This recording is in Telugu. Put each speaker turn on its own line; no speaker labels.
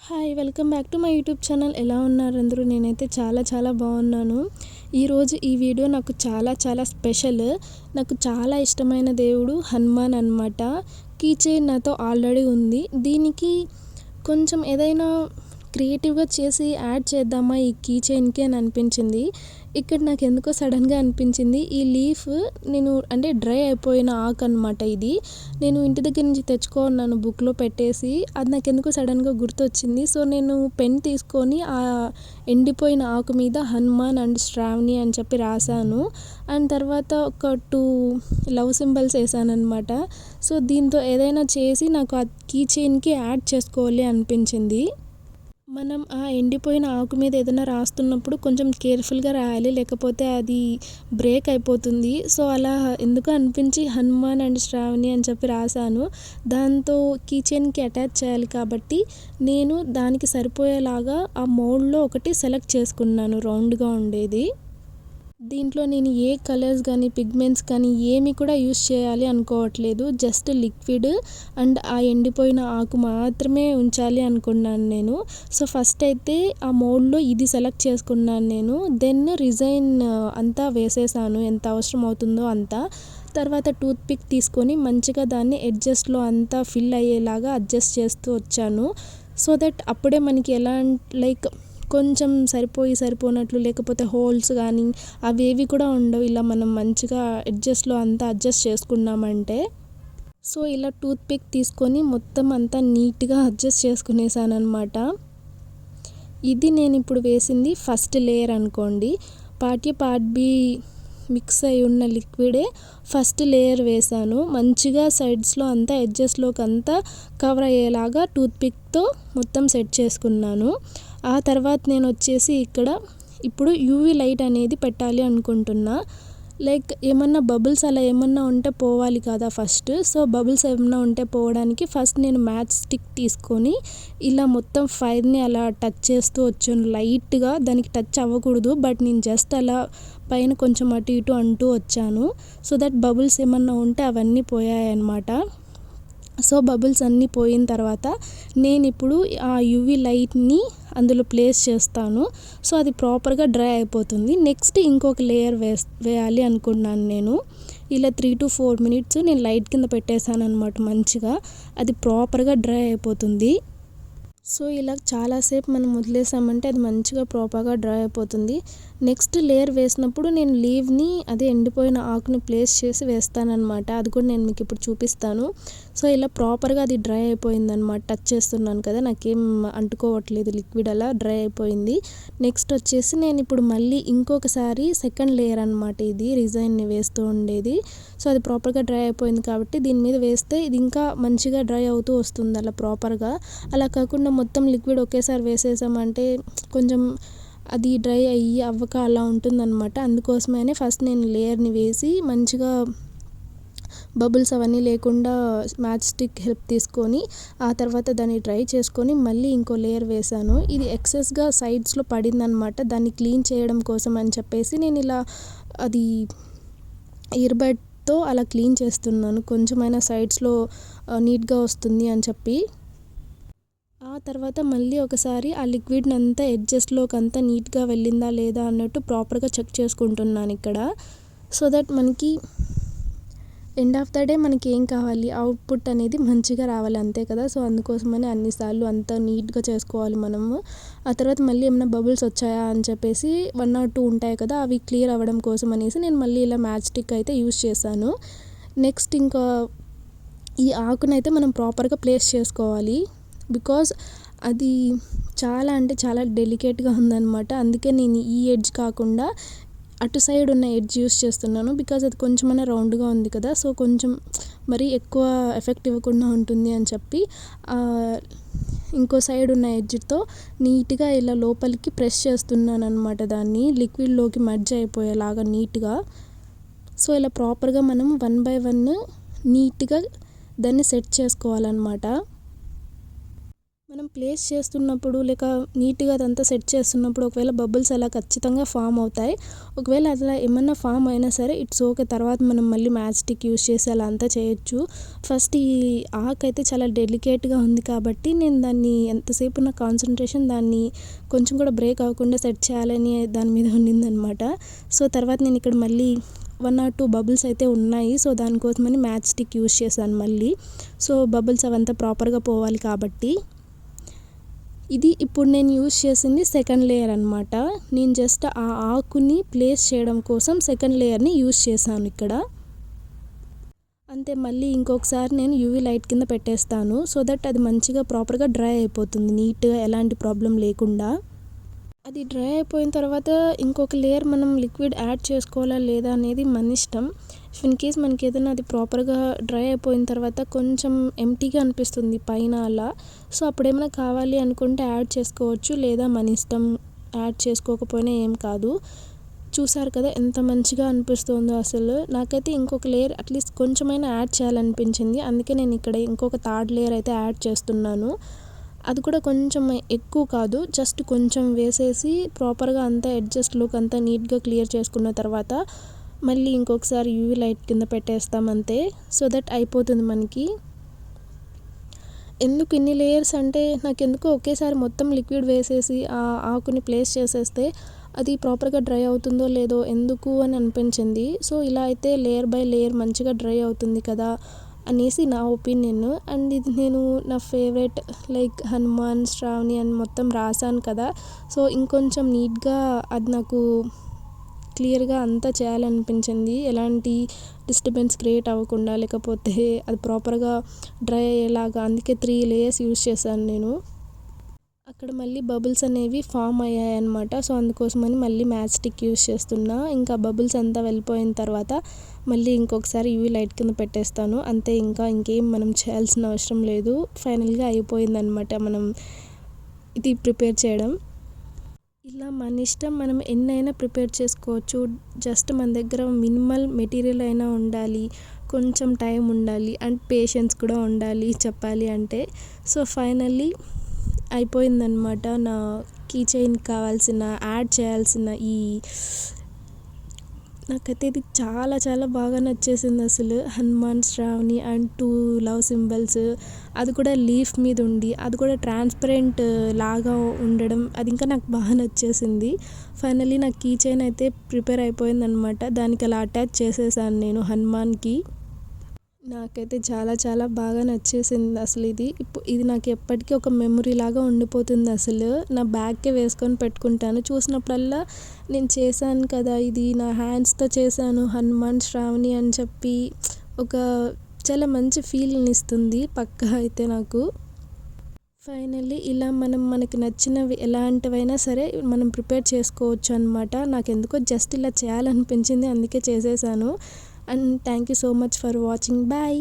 Hi welcome back to my YouTube channel. ఎలా ఉన్నారు అందరూ? నేనైతే చాలా బాగున్నాను. ఈరోజు ఈ వీడియో నాకు చాలా స్పెషల్. నాకు చాలా ఇష్టమైన దేవుడు హనుమాన్ అన్నమాట. కీ చైన్ నాతో ఆల్రెడీ ఉంది. దీనికి కొంచెం ఏదైనా క్రియేటివ్గా చేసి యాడ్ చేద్దామా ఈ కీ చైన్కి అని అనిపించింది. ఇక్కడ నాకు ఎందుకో సడన్గా అనిపించింది, ఈ లీఫ్ నేను అంటే డ్రై అయిపోయిన ఆకు అనమాట. ఇది నేను ఇంటి దగ్గర నుంచి తెచ్చుకున్నాను బుక్లో పెట్టేసి. అది నాకు ఎందుకో సడన్గా గుర్తొచ్చింది. సో నేను పెన్ తీసుకొని ఆ ఎండిపోయిన ఆకు మీద హనుమాన్ అండ్ శ్రావణి అని చెప్పి రాశాను. అండ్ తర్వాత ఒక 2 లవ్ సింబల్స్ వేసాను అనమాట. సో దీంతో ఏదైనా చేసి నాకు ఆ కీ చైన్కి యాడ్ చేసుకోవాలి అనిపించింది. మనం ఆ ఎండిపోయిన ఆకు మీద ఏదైనా రాస్తున్నప్పుడు కొంచెం కేర్ఫుల్గా రాయాలి, లేకపోతే అది బ్రేక్ అయిపోతుంది. సో అలా ఎందుకో అనిపించి హనుమాన్ అండ్ శ్రావణి అని చెప్పి రాశాను. దాంతో కీ చైన్కి అటాచ్ చేయాలి కాబట్టి నేను దానికి సరిపోయేలాగా ఆ మోల్డ్లో ఒకటి సెలెక్ట్ చేసుకున్నాను, రౌండ్గా ఉండేది. దీంట్లో నేను ఏ కలర్స్ కానీ పిగ్మెంట్స్ కానీ ఏమి కూడా యూస్ చేయాలి అనుకోవట్లేదు. జస్ట్ లిక్విడ్ అండ్ ఆ ఎండిపోయిన ఆకు మాత్రమే ఉంచాలి అనుకున్నాను నేను. సో ఫస్ట్ అయితే ఆ మోల్డ్లో ఇది సెలెక్ట్ చేసుకున్నాను నేను. దెన్ రిజైన్ అంతా వేసేసాను, ఎంత అవసరం అవుతుందో అంతా. తర్వాత టూత్ పిక్ తీసుకొని మంచిగా దాన్ని ఎడ్జస్ట్లో అంతా ఫిల్ అయ్యేలాగా అడ్జస్ట్ చేస్తూ వచ్చాను. సో దట్ అప్పుడే మనకి ఎలా లైక్ కొంచెం సరిపోనట్లు, లేకపోతే హోల్స్ కానీ అవేవి కూడా ఉండవు. ఇలా మనం మంచిగా ఎడ్జస్ట్లో అంతా అడ్జస్ట్ చేసుకున్నామంటే. సో ఇలా టూత్ పిక్ తీసుకొని మొత్తం అంతా నీట్గా అడ్జస్ట్ చేసుకునేసాను అనమాట. ఇది నేను ఇప్పుడు వేసింది ఫస్ట్ లేయర్ అనుకోండి. Part A part B mix అయి ఉన్న లిక్విడే ఫస్ట్ లేయర్ వేసాను. మంచిగా సైడ్స్లో అంతా ఎడ్జస్ట్లోకి అంతా కవర్ అయ్యేలాగా టూత్ పిక్తో మొత్తం సెట్ చేసుకున్నాను. ఆ తర్వాత నేను వచ్చేసి ఇక్కడ ఇప్పుడు యూవీ లైట్ అనేది పెట్టాలి అనుకుంటున్నా. లైక్ ఏమన్నా బబుల్స్ అలా ఏమన్నా ఉంటే పోవాలి కదా ఫస్ట్. సో బబుల్స్ ఏమన్నా ఉంటే పోవడానికి ఫస్ట్ నేను మ్యాచ్ స్టిక్ తీసుకొని ఇలా మొత్తం ఫైర్ని అలా టచ్ చేస్తూ వచ్చాను లైట్గా. దానికి టచ్ అవ్వకూడదు, బట్ నేను జస్ట్ అలా పైన కొంచెం అటు ఇటు అంటూ వచ్చాను. సో దట్ బబుల్స్ ఏమన్నా ఉంటే అవన్నీ పోయాయి అన్నమాట. సో బబుల్స్ అన్నీ పోయిన తర్వాత నేను ఇప్పుడు ఆ యూవీ లైట్ని అందులో ప్లేస్ చేస్తాను. సో అది ప్రాపర్గా డ్రై అయిపోతుంది. నెక్స్ట్ ఇంకొక లేయర్ వేయాలి అనుకున్నాను నేను. ఇలా 3 to 4 minutes నేను లైట్ కింద పెట్టేశాను అనమాట. మంచిగా అది ప్రాపర్గా డ్రై అయిపోతుంది. సో ఇలా చాలాసేపు మనం వదిలేసామంటే అది మంచిగా ప్రాపర్గా డ్రై అయిపోతుంది. నెక్స్ట్ లేయర్ వేసినప్పుడు నేను లీవ్ని అదే ఎండిపోయిన ఆకుని ప్లేస్ చేసి వేస్తానన్నమాట. అది కూడా నేను మీకు ఇప్పుడు చూపిస్తాను. సో ఇలా ప్రాపర్గా అది డ్రై అయిపోయిందనమాట. టచ్ చేస్తున్నాను కదా, నాకేం అంటుకోవట్లేదు, లిక్విడ్ అలా డ్రై అయిపోయింది. నెక్స్ట్ వచ్చేసి నేను ఇప్పుడు మళ్ళీ ఇంకొకసారి సెకండ్ లేయర్ అనమాట, ఇది రిజైన్ని వేస్తూ ఉండేది. సో అది ప్రాపర్గా డ్రై అయిపోయింది కాబట్టి దీని మీద వేస్తే ఇది ఇంకా మంచిగా డ్రై అవుతూ వస్తుంది అలా ప్రాపర్గా. అలా కాకుండా మొత్తం లిక్విడ్ ఒకేసారి వేసేసామంటే కొంచెం అది డ్రై అయ్యి అవ్వక అలా ఉంటుందన్నమాట. అందుకోసమే ఫస్ట్ నేను లేయర్ని వేసి మంచిగా బబుల్స్ అవన్నీ లేకుండా మ్యాచ్ స్టిక్ హెల్ప్ తీసుకొని ఆ తర్వాత దాన్ని డ్రై చేసుకొని మళ్ళీ ఇంకో లేయర్ వేసాను. ఇది ఎక్సెస్గా సైడ్స్లో పడిందనమాట. దాన్ని క్లీన్ చేయడం కోసం అని చెప్పేసి నేను ఇలా అది ఇయర్బడ్తో అలా క్లీన్ చేస్తున్నాను, కొంచెమైనా సైడ్స్లో నీట్గా వస్తుంది అని చెప్పి. ఆ తర్వాత మళ్ళీ ఒకసారి ఆ లిక్విడ్ని అంతా ఎడ్జస్ట్లోకి అంతా నీట్గా వెళ్ళిందా లేదా అన్నట్టు ప్రాపర్గా చెక్ చేసుకుంటున్నాను ఇక్కడ. సో దట్ మనకి ఎండ్ ఆఫ్ ద డే మనకి ఏం కావాలి, అవుట్పుట్ అనేది మంచిగా రావాలి, అంతే కదా. సో అందుకోసమని అన్నిసార్లు అంతా నీట్గా చేసుకోవాలి మనము. ఆ తర్వాత మళ్ళీ ఏమైనా బబుల్స్ వచ్చాయా అని చెప్పేసి 1 or 2 ఉంటాయి కదా, అవి క్లియర్ అవ్వడం కోసం అనేసి నేను మళ్ళీ ఇలా మ్యాచ్ స్టిక్ అయితే యూస్ చేశాను. నెక్స్ట్ ఇంకా ఈ ఆకునైతే మనం ప్రాపర్గా ప్లేస్ చేసుకోవాలి. బికాజ్ అది చాలా అంటే చాలా డెలికేట్గా ఉందన్నమాట. అందుకే నేను ఈ ఎడ్జ్ కాకుండా అటు సైడ్ ఉన్న ఎడ్జ్ యూస్ చేస్తున్నాను. బికాజ్ అది కొంచెమైనా రౌండ్గా ఉంది కదా, సో కొంచెం మరీ ఎక్కువ ఎఫెక్ట్ ఇవ్వకుండా ఉంటుంది అని చెప్పి ఇంకో సైడ్ ఉన్న ఎడ్జ్తో నీట్గా ఇలా లోపలికి ప్రెస్ చేస్తున్నాను అనమాట, దాన్ని లిక్విడ్లోకి మర్జ్ అయిపోయేలాగా నీట్గా. సో ఇలా ప్రాపర్గా మనం 1 by 1 నీట్గా దాన్ని సెట్ చేసుకోవాలన్నమాట. మనం ప్లేస్ చేస్తున్నప్పుడు లేక నీట్గా అదంతా సెట్ చేస్తున్నప్పుడు ఒకవేళ బబుల్స్ అలా ఖచ్చితంగా ఫామ్ అవుతాయి. ఒకవేళ అలా ఏమన్నా ఫామ్ అయినా సరే ఇట్స్ ఓకే, తర్వాత మనం మళ్ళీ మ్యాచ్ స్టిక్ యూస్ చేసి అలా అంతా చేయొచ్చు. ఫస్ట్ ఈ ఆకైతే చాలా డెలికేట్గా ఉంది కాబట్టి నేను దాన్ని ఎంతసేపు నా కాన్సన్ట్రేషన్ దాన్ని కొంచెం కూడా బ్రేక్ అవ్వకుండా సెట్ చేయాలని దాని మీద ఉండిందనమాట. సో తర్వాత నేను ఇక్కడ మళ్ళీ 1 or 2 బబుల్స్ అయితే ఉన్నాయి. సో దానికోసమని మ్యాచ్ స్టిక్ యూస్ చేశాను మళ్ళీ. సో బబుల్స్ అవంతా ప్రాపర్గా పోవాలి కాబట్టి. ఇది ఇప్పుడు నేను యూస్ చేసింది సెకండ్ లేయర్ అనమాట. నేను జస్ట్ ఆ ఆకుని ప్లేస్ చేయడం కోసం సెకండ్ లేయర్ని యూస్ చేశాను ఇక్కడ. అంతే, మళ్ళీ ఇంకొకసారి నేను యూవీ లైట్ కింద పెట్టేస్తాను. సో దట్ అది మంచిగా ప్రాపర్గా డ్రై అయిపోతుంది నీట్గా, ఎలాంటి ప్రాబ్లం లేకుండా. అది డ్రై అయిపోయిన తర్వాత ఇంకొక లేయర్ మనం లిక్విడ్ యాడ్ చేసుకోవాలా లేదా అనేది మన ఇష్టం. ఇన్ కేస్ మనకి ఏదైనా అది ప్రాపర్గా డ్రై అయిపోయిన తర్వాత కొంచెం ఎంటీగా అనిపిస్తుంది పైన అలా. సో అప్పుడేమైనా కావాలి అనుకుంటే యాడ్ చేసుకోవచ్చు, లేదా మన ఇష్టం, యాడ్ చేసుకోకపోయినా ఏం కాదు. చూసారు కదా ఎంత మంచిగా అనిపిస్తుందో అసలు. నాకైతే ఇంకొక లేయర్ అట్లీస్ట్ కొంచెమైనా యాడ్ చేయాలనిపించింది. అందుకే నేను ఇక్కడ ఇంకొక థర్డ్ లేయర్ అయితే యాడ్ చేస్తున్నాను. అది కూడా కొంచెం ఎక్కువ కాదు, జస్ట్ కొంచెం వేసేసి ప్రాపర్గా అంతా ఎడ్జస్ట్ లుక్ అంతా నీట్గా క్లియర్ చేసుకున్న తర్వాత మళ్ళీ ఇంకొకసారి యూవీ లైట్ కింద పెట్టేస్తాం అంతే. సో దట్ అయిపోతుంది మనకి. ఎందుకు ఇన్ని లేయర్స్ అంటే నాకెందుకో ఒకేసారి మొత్తం లిక్విడ్ వేసేసి ఆ ఆకుని ప్లేస్ చేసేస్తే అది ప్రాపర్గా డ్రై అవుతుందో లేదో ఎందుకు అని అనిపించింది. సో ఇలా అయితే లేయర్ బై లేయర్ మంచిగా డ్రై అవుతుంది కదా అనేసి నా ఒపీనియన్. అండ్ ఇది నేను నా ఫేవరెట్ లైక్ హనుమాన్, శ్రావణి అని మొత్తం రాశాను కదా. సో ఇంకొంచెం నీట్గా అది నాకు క్లియర్గా అంతా చేయాలనిపించింది, ఎలాంటి డిస్టర్బెన్స్ క్రియేట్ అవ్వకుండా, లేకపోతే అది ప్రాపర్గా డ్రై అయ్యేలాగా. అందుకే 3 లేయర్స్ యూస్ చేశాను నేను. అక్కడ మళ్ళీ బబుల్స్ అనేవి ఫామ్ అయ్యాయి అన్నమాట. సో అందుకోసమని మళ్ళీ మ్యాచ్ స్టిక్ యూస్ చేస్తున్నా. ఇంకా బబుల్స్ అంతా వెళ్ళిపోయిన తర్వాత మళ్ళీ ఇంకొకసారి యూవీ లైట్ కింద పెట్టేస్తాను అంతే. ఇంకేం మనం చేయాల్సిన అవసరం లేదు. ఫైనల్గా అయిపోయిందనమాట మనం ఇది ప్రిపేర్ చేయడం. ఇలా మన ఇష్టం, మనం ఎన్నైనా ప్రిపేర్ చేసుకోవచ్చు. జస్ట్ మన దగ్గర మినిమల్ మెటీరియల్ అయినా ఉండాలి, కొంచెం టైం ఉండాలి అండ్ పేషెన్స్ కూడా ఉండాలి చెప్పాలి అంటే. సో ఫైనల్లీ అయిపోయిందనమాట నా కీ చైన్కి కావాల్సిన, యాడ్ చేయాల్సిన ఈ నాకైతే ఇది చాలా చాలా బాగా నచ్చేసింది అసలు. Hanuman, Shravani and 2 love symbols, అది కూడా లీఫ్ మీద ఉండి, అది కూడా ట్రాన్స్పరెంట్ లాగా ఉండడం, అది ఇంకా నాకు బాగా నచ్చేసింది. ఫైనల్లీ నా కీ చైన్ అయితే ప్రిపేర్ అయిపోయిందనమాట. దానికి అలా అటాచ్ చేసేసాను నేను హనుమాన్కి. నాకైతే చాలా చాలా బాగా నచ్చేసింది అసలు. ఇది నాకు ఎప్పటికీ ఒక మెమరీ లాగా ఉండిపోతుంది అసలు. నా బ్యాగ్కే వేసుకొని పెట్టుకుంటాను. చూసినప్పుడల్లా నేను చేశాను కదా, ఇది నా హ్యాండ్స్తో చేశాను హనుమాన్, శ్రావణి అని చెప్పి ఒక చాలా మంచి ఫీల్ని ఇస్తుంది పక్కా అయితే నాకు. ఫైనల్లీ ఇలా మనకి నచ్చినవి ఎలాంటివైనా సరే మనం ప్రిపేర్ చేసుకోవచ్చు అనమాట. నాకు ఎందుకో జస్ట్ ఇలా చేయాలనిపించింది, అందుకే చేసేసాను. And thank you so much for watching. Bye.